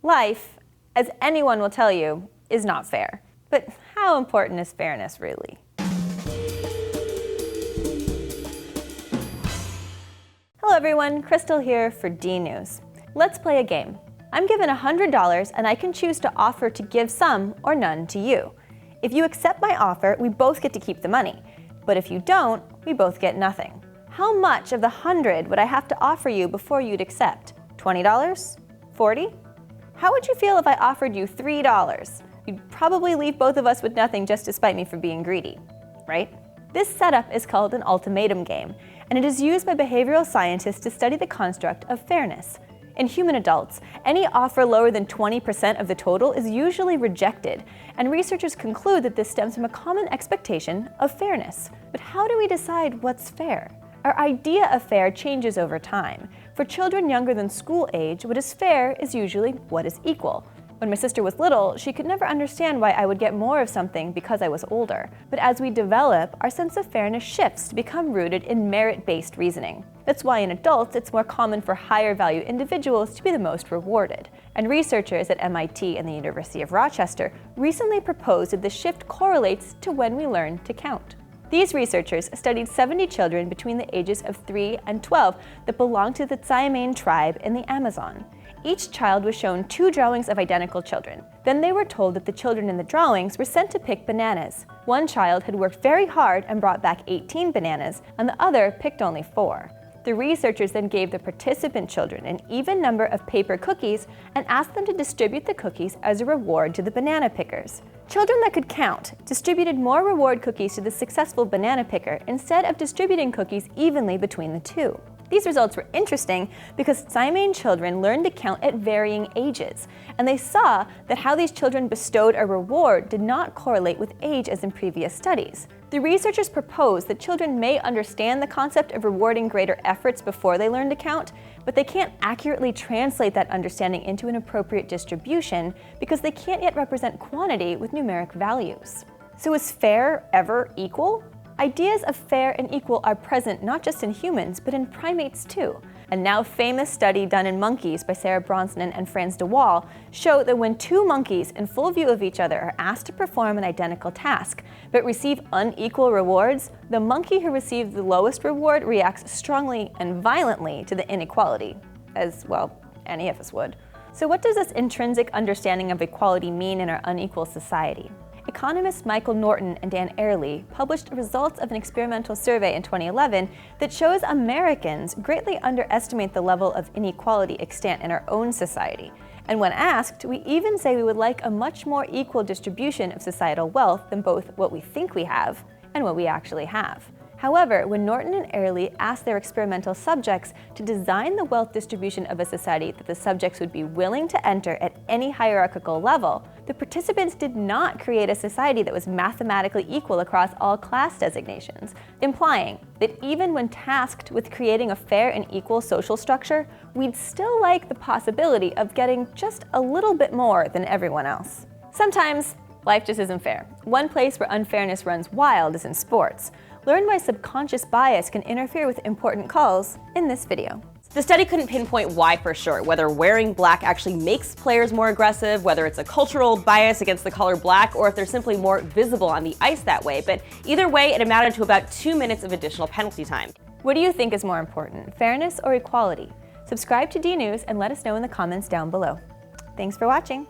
Life, as anyone will tell you, is not fair. But how important is fairness really? Hello everyone, Crystal here for D-News. Let's play a game. I'm given $100 and I can choose to offer to give some or none to you. If you accept my offer, we both get to keep the money. But if you don't, we both get nothing. How much of the 100 would I have to offer you before you'd accept? $20? $40? How would you feel if I offered you $3? You'd probably leave both of us with nothing just to spite me for being greedy, right? This setup is called an ultimatum game, and it is used by behavioral scientists to study the construct of fairness. In human adults, any offer lower than 20% of the total is usually rejected, and researchers conclude that this stems from a common expectation of fairness. But how do we decide what's fair? Our idea of fair changes over time. For children younger than school age, what is fair is usually what is equal. When my sister was little, she could never understand why I would get more of something because I was older. But as we develop, our sense of fairness shifts to become rooted in merit-based reasoning. That's why in adults, it's more common for higher value individuals to be the most rewarded. And researchers at MIT and the University of Rochester recently proposed that the shift correlates to when we learn to count. These researchers studied 70 children between the ages of 3 and 12 that belonged to the Tsaimane tribe in the Amazon. Each child was shown 2 drawings of identical children. Then they were told that the children in the drawings were sent to pick bananas. One child had worked very hard and brought back 18 bananas, and the other picked only 4. The researchers then gave the participant children an even number of paper cookies and asked them to distribute the cookies as a reward to the banana pickers. Children that could count distributed more reward cookies to the successful banana picker instead of distributing cookies evenly between the two. These results were interesting because Tsaimane children learned to count at varying ages, and they saw that how these children bestowed a reward did not correlate with age as in previous studies. The researchers proposed that children may understand the concept of rewarding greater efforts before they learn to count, but they can't accurately translate that understanding into an appropriate distribution because they can't yet represent quantity with numeric values. So is fair ever equal? Ideas of fair and equal are present not just in humans, but in primates too. A now famous study done in monkeys by Sarah Bronsnan and Franz de Waal show that when 2 monkeys in full view of each other are asked to perform an identical task, but receive unequal rewards, the monkey who received the lowest reward reacts strongly and violently to the inequality, as, well, any of us would. So what does this intrinsic understanding of equality mean in our unequal society? Economists Michael Norton and Dan Ariely published results of an experimental survey in 2011 that shows Americans greatly underestimate the level of inequality extant in our own society. And when asked, we even say we would like a much more equal distribution of societal wealth than both what we think we have and what we actually have. However, when Norton and Ariely asked their experimental subjects to design the wealth distribution of a society that the subjects would be willing to enter at any hierarchical level, the participants did not create a society that was mathematically equal across all class designations, implying that even when tasked with creating a fair and equal social structure, we'd still like the possibility of getting just a little bit more than everyone else. Sometimes, life just isn't fair. One place where unfairness runs wild is in sports. Learn why subconscious bias can interfere with important calls in this video. The study couldn't pinpoint why for sure, whether wearing black actually makes players more aggressive, whether it's a cultural bias against the color black, or if they're simply more visible on the ice that way. But either way, it amounted to about 2 minutes of additional penalty time. What do you think is more important, fairness or equality? Subscribe to D-News and let us know in the comments down below. Thanks for watching.